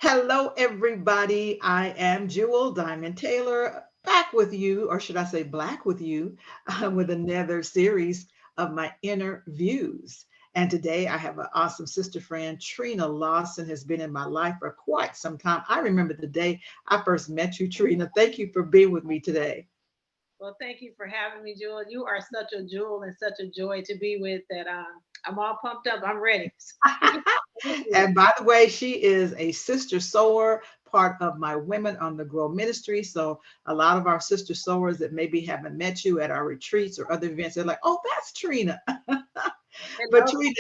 Hello, everybody. I am Jewel Diamond Taylor, back with you, or should I say, black with you, with another series of my inner views. And today I have an awesome sister friend. Trena Lawson has been in my life for quite some time. I remember the day I first met you, Trena. Thank you for being with me today. Well, thank you for having me, Jewel. You are such a jewel and such a joy to be with that I'm all pumped up. I'm ready. And by the way, she is a sister sower, part of my Women on the Grow ministry. So a lot of our sister sowers that maybe haven't met you at our retreats or other events, they're like, oh, that's Trena. But Hello.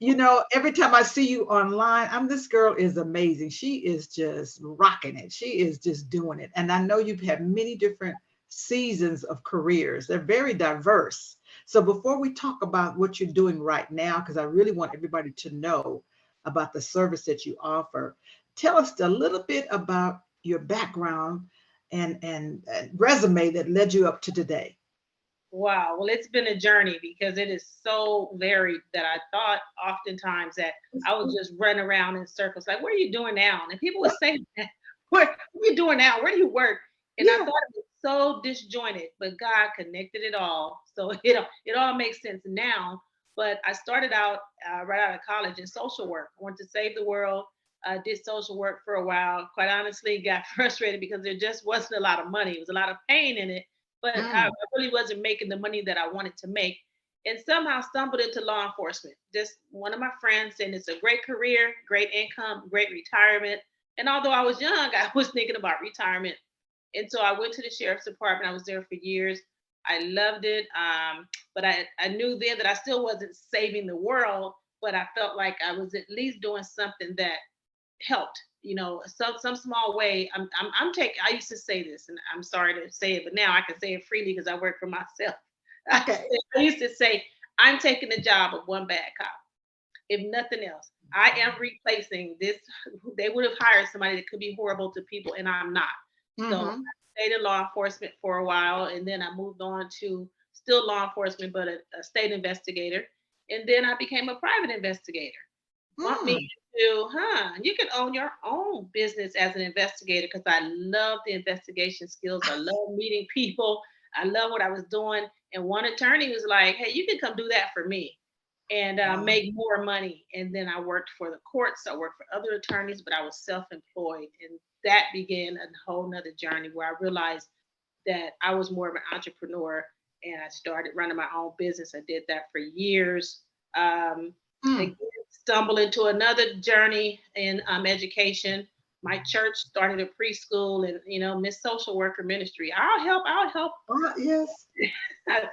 Trena, every time I see you online, this girl is amazing. She is just rocking it. She is just doing it. And I know you've had many different seasons of careers. They're very diverse. So before we talk about what you're doing right now, because I really want everybody to know about the service that you offer, tell us a little bit about your background and resume that led you up to today. Wow. Well, it's been a journey because it is so varied that I thought oftentimes that I would just run around in circles. Like, what are you doing now? And people would say, what are you doing now? Where do you work? And I Yeah. thought it was so disjointed, but God connected it all. So it all makes sense now. But I started out right out of college in social work. I wanted to save the world. Did social work for a while. Quite honestly, got frustrated because there just wasn't a lot of money. It was a lot of pain in it, but I Mm. really wasn't making the money that I wanted to make. And somehow stumbled into law enforcement. Just one of my friends, and it's a great career, great income, great retirement. And although I was young, I was thinking about retirement. And so I went to the sheriff's department. I was there for years. I loved it. But I knew then that I still wasn't saving the world, but I felt like I was at least doing something that helped, some small way. I'm taking. I used to say this, and I'm sorry to say it, but now I can say it freely because I work for myself. Okay. I used to say I'm taking the job of one bad cop, if nothing else. I am replacing this. They would have hired somebody that could be horrible to people, and I'm not. So Mm-hmm. I stayed in law enforcement for a while, and then I moved on to still law enforcement, but a state investigator, and then I became a private investigator. Bump me Mm. into, you can own your own business as an investigator because I love the investigation skills. I love meeting people. I love what I was doing. And one attorney was like, hey, you can come do that for me and Wow. make more money. And then I worked for the courts. I worked for other attorneys, but I was self employed. And that began a whole nother journey where I realized that I was more of an entrepreneur and I started running my own business. I did that for years. Again, Mm. stumbled into another journey in education. My church started a preschool and, Miss Social Worker Ministry. I'll help. Yes.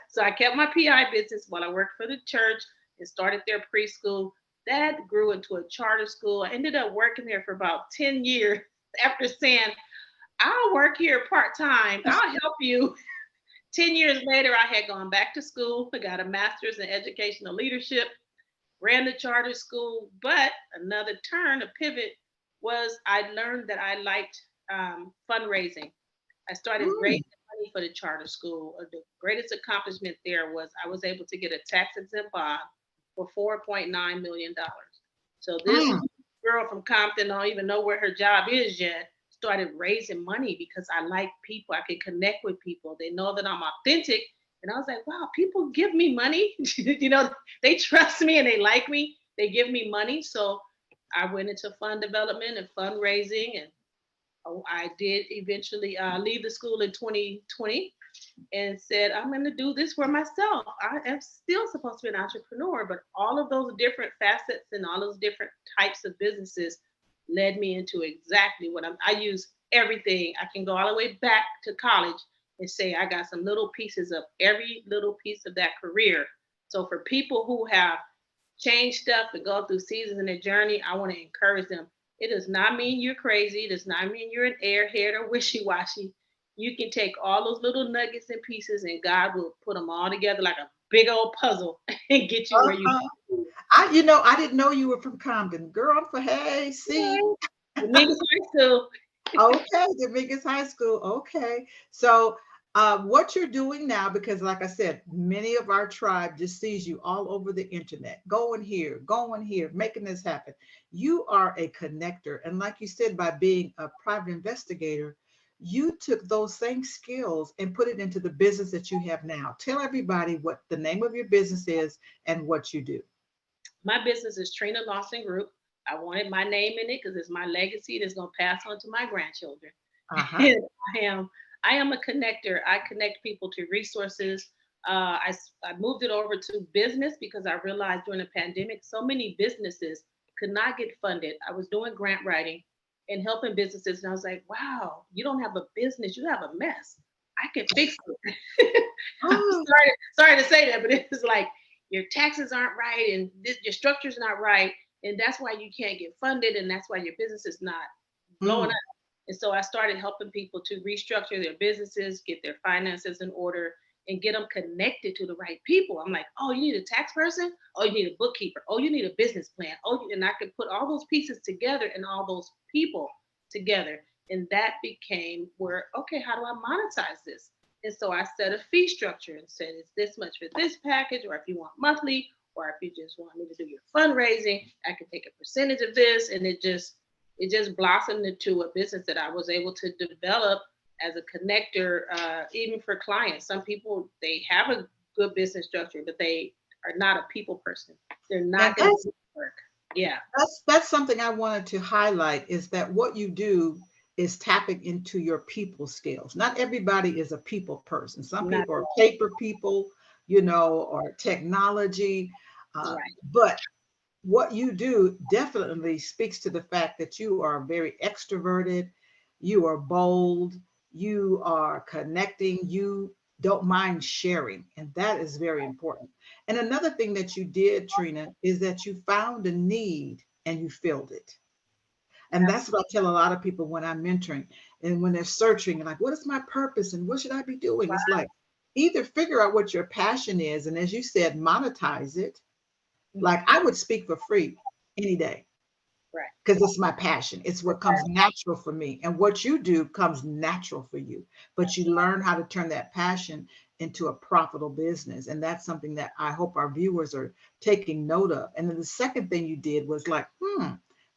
So I kept my PI business while I worked for the church and started their preschool. That grew into a charter school. I ended up working there for about 10 years after saying, I'll work here part time. I'll help you. 10 years later, I had gone back to school. I got a master's in educational leadership, ran the charter school. But another turn, a pivot, was I learned that I liked fundraising. I started Mm. raising money for the charter school. The greatest accomplishment there was I was able to get a tax exempt bond for $4.9 million. So this Mm. girl from Compton, I don't even know where her job is yet, started raising money because I like people. I can connect with people. They know that I'm authentic. And I was like, wow, people give me money. They trust me and they like me. They give me money. So I went into fund development and fundraising, and I did eventually leave the school in 2020 and said, I'm going to do this for myself. I am still supposed to be an entrepreneur, but all of those different facets and all those different types of businesses led me into exactly what I use everything. I can go all the way back to college and say I got some little pieces of every little piece of that career. So for people who have change stuff and go through seasons in their journey, I want to encourage them. It does not mean you're crazy. It does not mean you're an airhead or wishy washy. You can take all those little nuggets and pieces, and God will put them all together like a big old puzzle and get you where you Uh-huh. need I didn't know you were from Compton. Girl, I'm for hey, to see. be. The biggest high school. Okay, the biggest high school. Okay. So What you're doing now, because like I said, many of our tribe just sees you all over the internet, going here, making this happen. You are a connector. And like you said, by being a private investigator, you took those same skills and put it into the business that you have now. Tell everybody what the name of your business is and what you do. My business is Trena Lawson Group. I wanted my name in it because it's my legacy that's going to pass on to my grandchildren. Uh-huh. And I am I am a connector. I connect people to resources. I moved it over to business because I realized during the pandemic, so many businesses could not get funded. I was doing grant writing and helping businesses, and I was like, wow, you don't have a business, you have a mess. I can fix it. I'm Oh, sorry to say that, but it's like your taxes aren't right and your structure's not right, and that's why you can't get funded, and that's why your business is not blowing up. mm, And so I started helping people to restructure their businesses, get their finances in order, and get them connected to the right people. I'm like, oh, you need a tax person? Oh, you need a bookkeeper. Oh, you need a business plan. Oh, and I could put all those pieces together and all those people together. And that became where, okay, how do I monetize this? And so I set a fee structure and said, it's this much for this package, or if you want monthly, or if you just want me to do your fundraising, I can take a percentage of this. And it just blossomed into a business that I was able to develop as a connector, even for clients. Some people, they have a good business structure, but they are not a people person. They're and not going to work. Yeah, that's something I wanted to highlight is that what you do is tapping into your people skills. Not everybody is a people person. Some not people are paper people, or technology. right. But what you do definitely speaks to the fact that you are very extroverted, you are bold, you are connecting, you don't mind sharing, and that is very important. And another thing that you did, Trena, is that you found a need and you filled it. And that's what I tell a lot of people when I'm mentoring and when they're searching, like, what is my purpose and what should I be doing? It's like either figure out what your passion is, and as you said, monetize it. Like Mhm. I would speak for free any day Right. because it's my passion. It's what comes natural for me. And what you do comes natural for you. But That's you learn how to turn that passion into a profitable business. And that's something that I hope our viewers are taking note of. And then the second thing you did was like,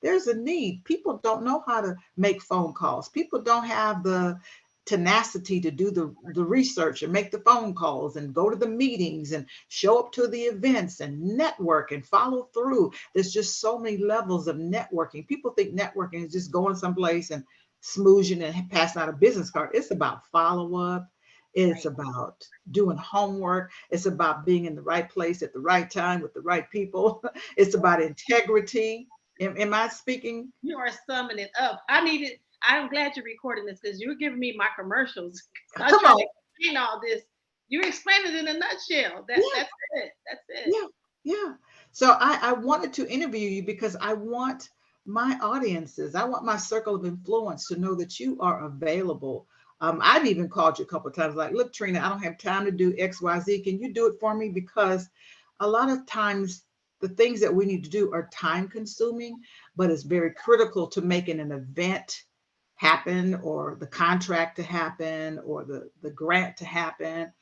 there's a need. People don't know how to make phone calls. People don't have the tenacity to do the research and make the phone calls and go to the meetings and show up to the events and network and follow through. There's just so many levels of networking. People think networking is just going someplace and smoozing and passing out a business card. It's about follow up. It's right. about doing homework. It's about being in the right place at the right time with the right people. It's about integrity. Am I speaking? You are summing it up. I needed. I'm glad you're recording this because you're giving me my commercials. I was Come trying to on. explain all this. You explained it in a nutshell. Yeah, That's it. That's it. yeah, yeah. So I wanted to interview you because I want my audiences, I want my circle of influence to know that you are available. I've even called you a couple of times, like, look, Trena, I don't have time to do XYZ. Can you do it for me? Because a lot of times the things that we need to do are time consuming, but it's very critical to making an event happen or the contract to happen or the grant to happen,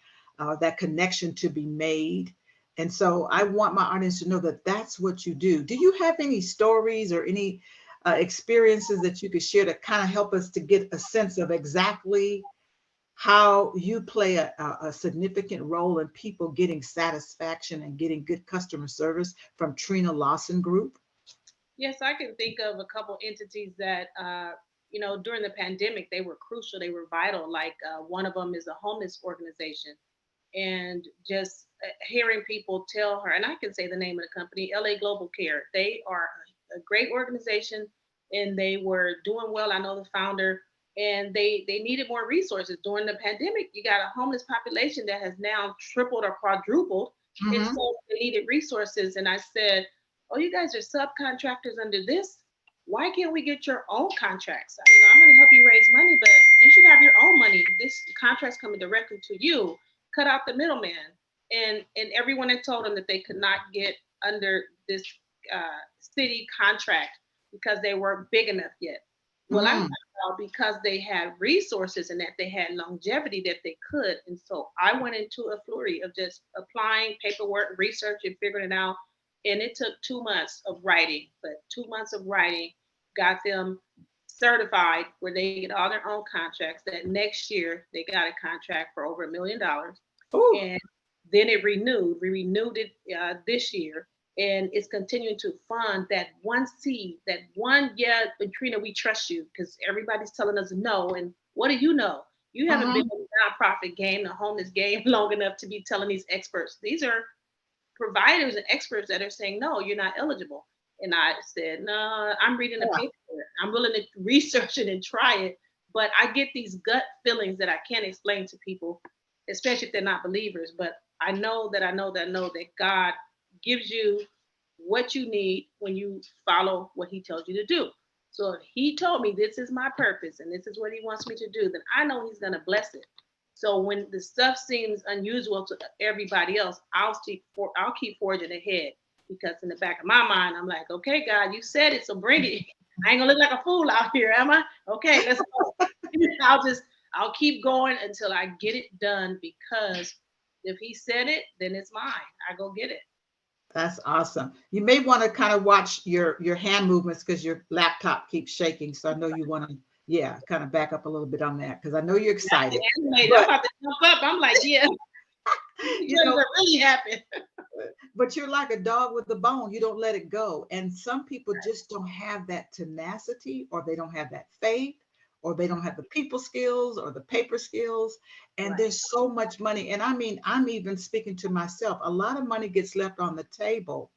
that connection to be made. And so I want my audience to know that that's what you do. Do you have any stories or any experiences that you could share to kind of help us to get a sense of exactly how you play a significant role in people getting satisfaction and getting good customer service from Trena Lawson Group? Yes, I can think of a couple entities that, during the pandemic, they were crucial. They were vital. Like one of them is a homeless organization. And just hearing people tell her, and I can say the name of the company, LA Global Care. They are a great organization and they were doing well. I know the founder, and they needed more resources during the pandemic. You got a homeless population that has now tripled or quadrupled, and Mm-hmm. so they needed resources. And I said, "Oh, you guys are subcontractors under this. Why can't we get your own contracts? I'm going to help you raise money, but you should have your own money. This contract's coming directly to you. Cut out the middleman." And everyone had told them that they could not get under this city contract because they weren't big enough yet. Well, I'm Mm. because they had resources and that they had longevity that they could. And so I went into a flurry of just applying paperwork, research, and figuring it out. And it took 2 months of writing, but 2 months of writing got them certified where they get all their own contracts. That next year they got a contract for over $1 million. Oh, And then it renewed. We renewed it this year, and it's continuing to fund that one seed, that one. Yeah, but Trina, we trust you because everybody's telling us no. And what do you know? You haven't been uh-huh. in the nonprofit game, the homeless game, long enough to be telling these experts. These are providers and experts that are saying no, you're not eligible. And I said, no, I'm reading the Yeah. paper. I'm willing to research it and try it. But I get these gut feelings that I can't explain to people, especially if they're not believers. But I know that I know that I know that God gives you what you need when you follow what He tells you to do. So if He told me this is my purpose and this is what He wants me to do, then I know He's going to bless it. So when the stuff seems unusual to everybody else, I'll keep forging ahead because in the back of my mind, I'm like, okay, God, you said it, so bring it. I ain't gonna look like a fool out here, am I? Okay, let's go. I'll keep going until I get it done because if He said it, then it's mine. I go get it. That's awesome. You may want to kind of watch your hand movements because your laptop keeps shaking. So I know you want to, yeah, kind of back up a little bit on that because I know you're excited. Animated. I'm But about to jump up. I'm like, yeah, you what know, really happened? but you're like a dog with a bone. You don't let it go. And some people just don't have that tenacity, or they don't have that faith, or they don't have the people skills or the paper skills. And Right. there's so much money. And I mean, I'm even speaking to myself. A lot of money gets left on the table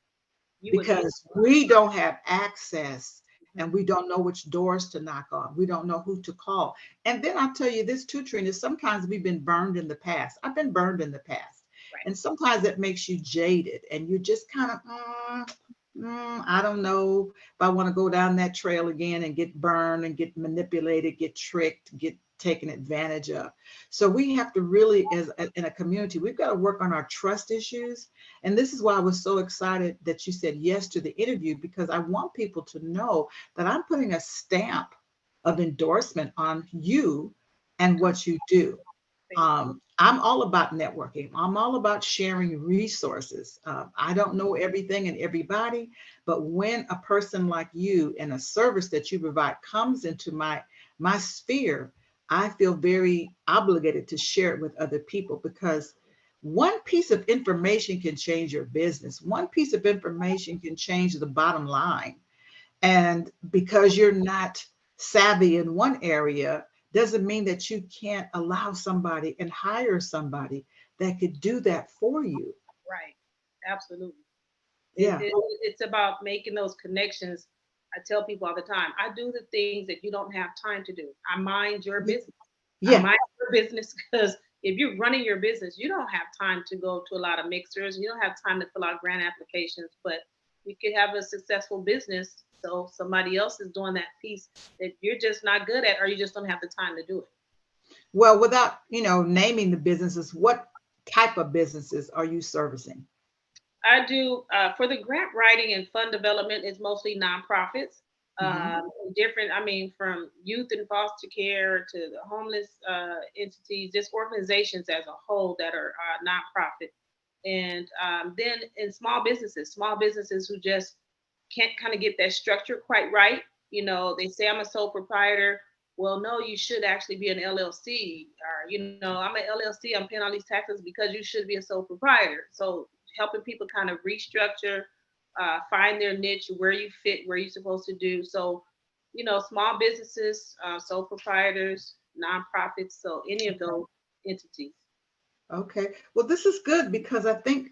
You would miss. because we don't have access and Mhm. we don't know which doors to knock on. We don't know who to call. And then I'll tell you this too, Trina, sometimes we've been burned in the past. I've been burned in the past. Right. And sometimes that makes you jaded and you just kind of, I don't know if I want to go down that trail again and get burned and get manipulated, get tricked, get taken advantage of. So we have to really, as in a community, we've got to work on our trust issues. And this is why I was so excited that you said yes to the interview, because I want people to know that I'm putting a stamp of endorsement on you and what you do. Thank you. I'm all about networking. I'm all about sharing resources. I don't know everything and everybody, but when a person like you and a service that you provide comes into my sphere, I feel very obligated to share it with other people because one piece of information can change your business. One piece of information can change the bottom line. And because you're not savvy in one area, doesn't mean that you can't allow somebody and hire somebody that could do that for you. Right. Absolutely. It, Yeah. it, it's about making those connections. I tell people all the time, I do the things that you don't have time to do. I mind your business. I Yeah. mind your business because if you're running your business, you don't have time to go to a lot of mixers. You don't have time to fill out grant applications, but you could have a successful business. So somebody else is doing that piece that you're just not good at, or you just don't have the time to do it. Well, without, naming the businesses, what type of businesses are you servicing? I do for the grant writing and fund development is mostly nonprofits, Hmm. different. I mean, from youth and foster care to the homeless entities, just organizations as a whole that are nonprofit, and then in small businesses who just can't kind of get that structure quite right. You know, they say I'm a sole proprietor. Well, no, you should actually be an LLC, or I'm an LLC. I'm paying all these taxes because you should be a sole proprietor. So helping people kind of restructure, find their niche, where you fit, where you're supposed to do. So, small businesses, sole proprietors, nonprofits, so any of those entities. Okay. Well, this is good because I think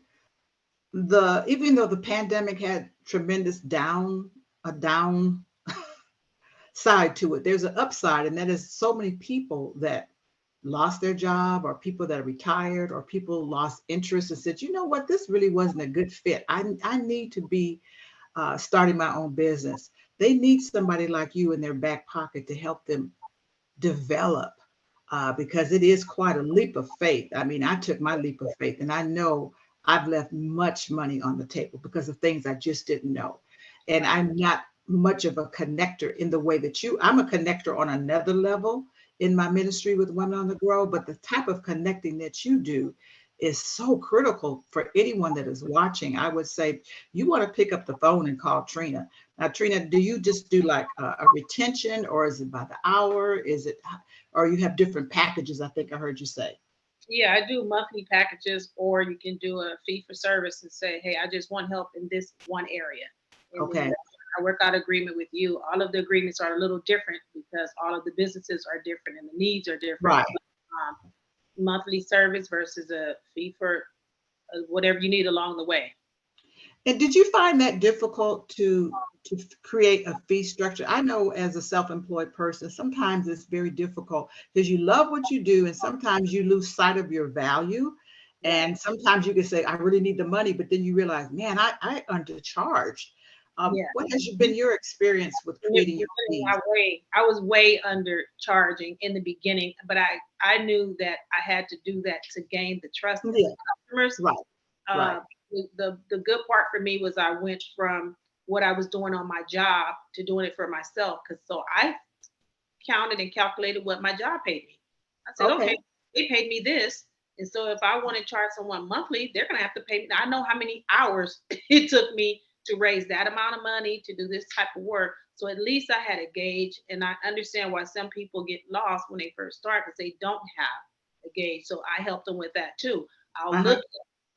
the even though the pandemic had tremendous down side to it, there's an upside, and that is so many people that lost their job, or people that are retired, or people lost interest and said, you know what, this really wasn't a good fit. I need to be starting my own business. They need somebody like you in their back pocket to help them develop, because it is quite a leap of faith. I mean, I took my leap of faith, and I know I've left much money on the table because of things I just didn't know. And Right. I'm not much of a connector in the way that I'm a connector on another level in my ministry with Women on the Grow, but the type of connecting that you do is so critical for anyone that is watching. I would say you want to pick up the phone and call Trena. Now, Trena, do you just do like a retention, or is it by the hour? Is it, or you have different packages? I think I heard you say. Yeah, I do monthly packages, or you can do a fee for service and say, hey, I just want help in this one area. And then Okay. I work out agreement with you. All of the agreements are a little different because all of the businesses are different and the needs are different. Right. But, monthly service versus a fee for whatever you need along the way. And did you find that difficult to create a fee structure? I know as a self-employed person, sometimes it's very difficult because you love what you do, and sometimes you lose sight of your value. Right. And sometimes you can say, "I really need the money," but then you realize, "Man, I undercharged." Yeah. What has been your experience with creating You're your putting fees? I was way under charging in the beginning, but I knew that I had to do that to gain the trust of Yeah, the customers. right, right. uh, the good part for me was I went from what I was doing on my job to doing it for myself. Because so I counted and calculated what my job paid me. I said, Okay. okay, they paid me this. And so if I want to charge someone monthly, they're going to have to pay me. I know how many hours it took me to raise that amount of money to do this type of work. So at least I had a gauge, and I understand why some people get lost when they first start because they don't have a gauge. So I help them with that too. I'll Uh-huh. look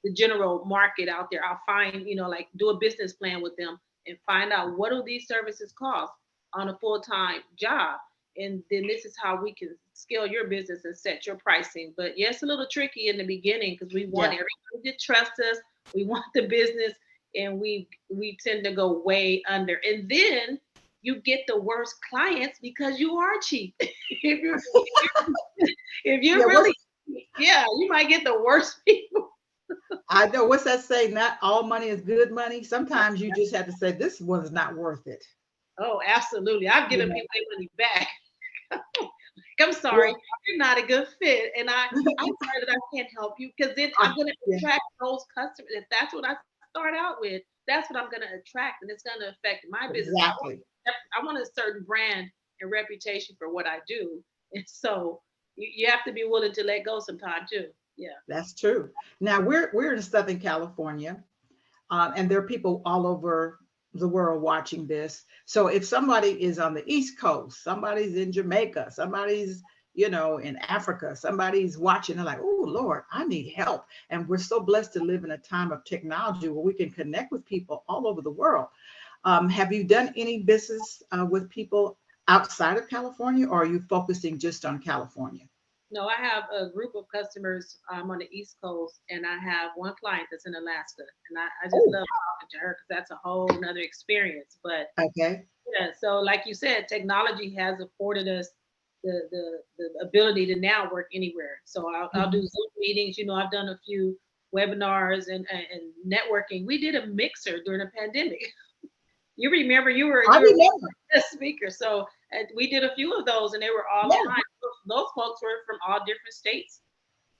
the general market out there. I'll find, like do a business plan with them and find out what do these services cost on a full-time job. And then this is how we can scale your business and set your pricing. But yes, a little tricky in the beginning because we want Yeah. everybody to trust us. We want the business, and we tend to go way under. And then you get the worst clients because you are cheap. If you're Yeah. really, yeah, you might get the worst people. I know, what's that say? Not all money is good money. Sometimes you just have to say, this one's not worth it. Oh, absolutely. I've You given know. people their money back. I'm sorry, Well, you're not a good fit. And I'm sorry that I can't help you because then I'm going to yeah, attract those customers. If that's what I start out with, that's what I'm going to attract. And it's going to affect my business. exactly. I want a certain brand and reputation for what I do. And so you have to be willing to let go sometime too. Yeah. That's true. Now we're in Southern California, and there are people all over the world watching this. So if somebody is on the East Coast, somebody's in Jamaica, somebody's in Africa, somebody's watching, they're like, oh Lord, I need help. And we're so blessed to live in a time of technology where we can connect with people all over the world. Have you done any business with people outside of California, or are you focusing just on California? No, I have a group of customers on the East Coast, and I have one client that's in Alaska, and I just Oh, love talking to her because that's a whole nother experience. But okay. yeah, so like you said, technology has afforded us the ability to now work anywhere. So I'll do Mhm. Zoom meetings. I've done a few webinars and networking. We did a mixer during the pandemic. You remember I you were one remember. of the speakers. So we did a few of those, and they were all Yeah, online. Those folks were from all different states.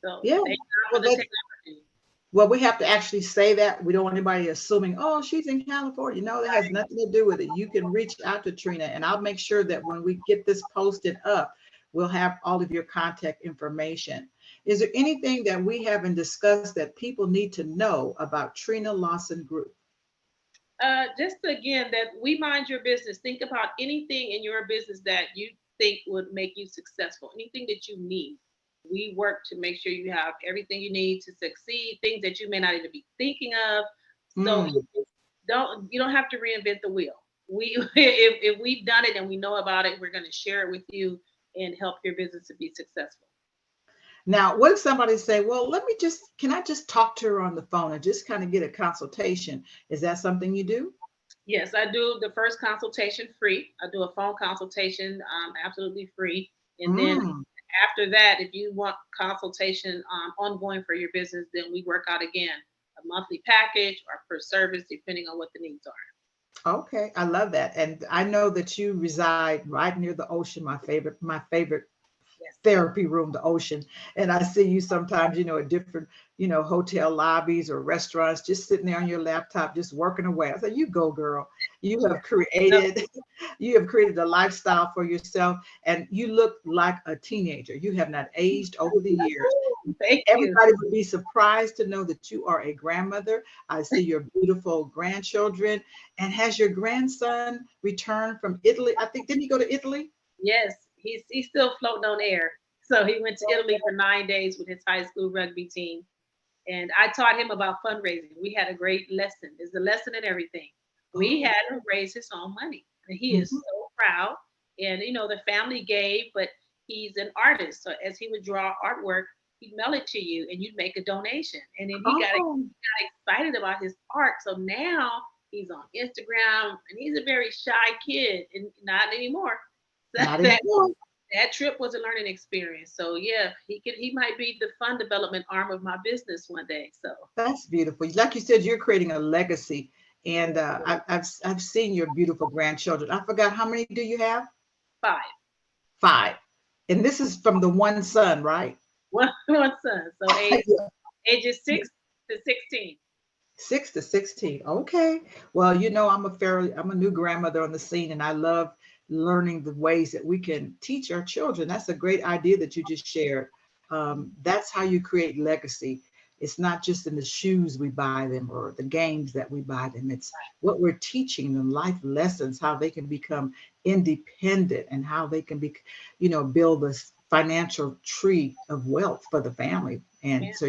So yeah. thank God Well, for the that technology. well, we have to actually say that. We don't want anybody assuming, oh, she's in California. No, that has nothing to do with it. You can reach out to Trena, and I'll make sure that when we get this posted up, we'll have all of your contact information. Is there anything that we haven't discussed that people need to know about Trena Lawson Group? Just again, that we mind your business. Think about anything in your business that you think would make you successful. Anything that you need. We work to make sure you have everything you need to succeed. Things that you may not even be thinking of. So Mm. you don't have to reinvent the wheel. We if we've done it and we know about it, we're going to share it with you and help your business to be successful. Now, what if somebody say, well, can I just talk to her on the phone and just kind of get a consultation? Is that something you do? Yes, I do the first consultation free. I do a phone consultation absolutely free. And then Mm. after that, if you want consultation ongoing for your business, then we work out again a monthly package or per service, depending on what the needs are. Okay, I love that. And I know that you reside right near the ocean, my favorite Yes. therapy room, the ocean. And I see you sometimes, at different, hotel lobbies or restaurants, just sitting there on your laptop, just working away. I said, you go, girl. You have No, created, you have created a lifestyle for yourself, and you look like a teenager. You have not aged over the years. thank you. Everybody would be surprised to know that you are a grandmother. I see your beautiful grandchildren. And has your grandson returned from Italy? I think, didn't he go to Italy? Yes, he's still floating on air. So he went to Italy for 9 days with his high school rugby team, and I taught him about fundraising. We had a great lesson. There's a lesson in everything. We Oh, had him raise his own money, and he is mhm. so proud. And the family gave, but he's an artist, so as he would draw artwork, he'd mail it to you, and you'd make a donation. And then Oh, got excited about his art, so now he's on Instagram, and he's a very shy kid, and not anymore. So not that anymore. that trip was a learning experience. So yeah, he might be the fund development arm of my business one day. So That's beautiful. Like you said, you're creating a legacy. And I've seen your beautiful grandchildren. I forgot, how many do you have? 5. 5. And this is from the one son, right? One son. So ages Yeah. 6 to 16. 6 to 16. Okay. Well, I'm a new grandmother on the scene, and I love learning the ways that we can teach our children. That's a great idea that you just shared. That's how you create legacy. It's not just in the shoes we buy them or the games that we buy them. It's what we're teaching them, life lessons, how they can become independent, and how they can be, build this financial tree of wealth for the family. And Yeah. so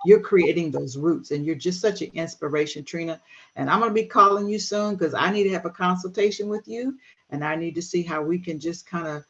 you're creating those roots, and you're just such an inspiration, Trena. And I'm going to be calling you soon because I need to have a consultation with you, and I need to see how we can just kind of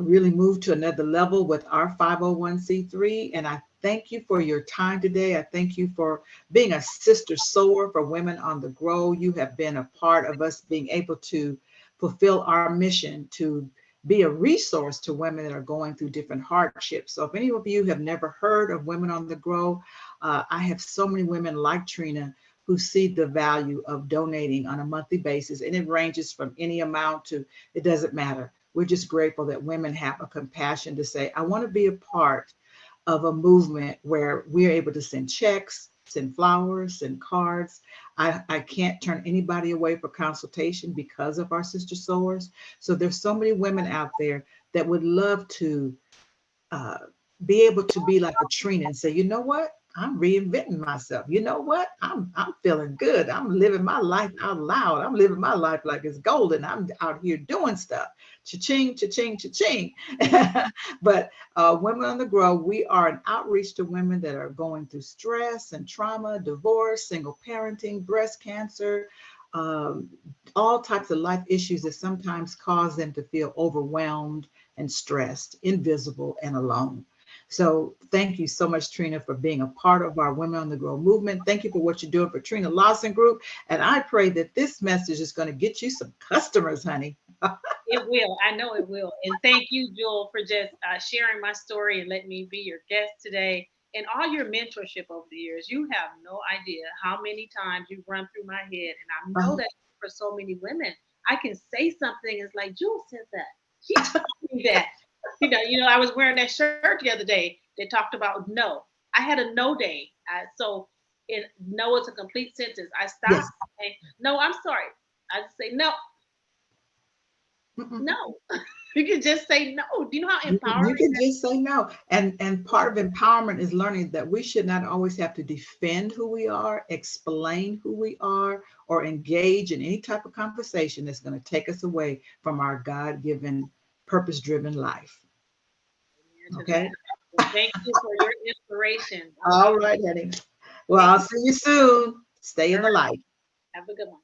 really move to another level with our 501c3. And I thank you for your time today. I thank you for being a sister sower for Women on the Grow. You have been a part of us being able to fulfill our mission to be a resource to women that are going through different hardships. So if any of you have never heard of Women on the Grow, I have so many women like Trena who see the value of donating on a monthly basis. And it ranges from any amount to, it doesn't matter. We're just grateful that women have a compassion to say, I want to be a part of a movement where we're able to send checks, send flowers, send cards. I can't turn anybody away for consultation because of our sister sewers. So there's so many women out there that would love to uh, be able to be like a Trina and say, you know what? I'm reinventing myself. You know what? I'm feeling good. I'm living my life out loud. I'm living my life like it's golden. I'm out here doing stuff. Cha-ching, cha-ching, cha-ching. But Women on the Grow, we are an outreach to women that are going through stress and trauma, divorce, single parenting, breast cancer, um, all types of life issues that sometimes cause them to feel overwhelmed and stressed, invisible, and alone. So thank you so much, Trena, for being a part of our Women on the Grow movement. Thank you for what you're doing for Trena Lawson Group. And I pray that this message is going to get you some customers, honey. It will. I know it will. And thank you, Jewel, for just sharing my story and letting me be your guest today. And all your mentorship over the years. You have no idea how many times you've run through my head. And I know that for so many women, I can say something. It's like, Jewel said that. She told me that. I was wearing that shirt the other day that talked about no. I had a no day. So no is a complete sentence. I stopped Yes. saying, no, I'm sorry. I just say no, Mm-mm. no. You can just say no. Do you know how You empowering can that just say no. And part of empowerment is learning that we should not always have to defend who we are, explain who we are, or engage in any type of conversation that's going to take us away from our God-given, purpose-driven life. is to Okay. that? Well, thank you for your inspiration. All right, honey. Well, Thank I'll you. see you soon. Stay All in the right. light. Have a good one.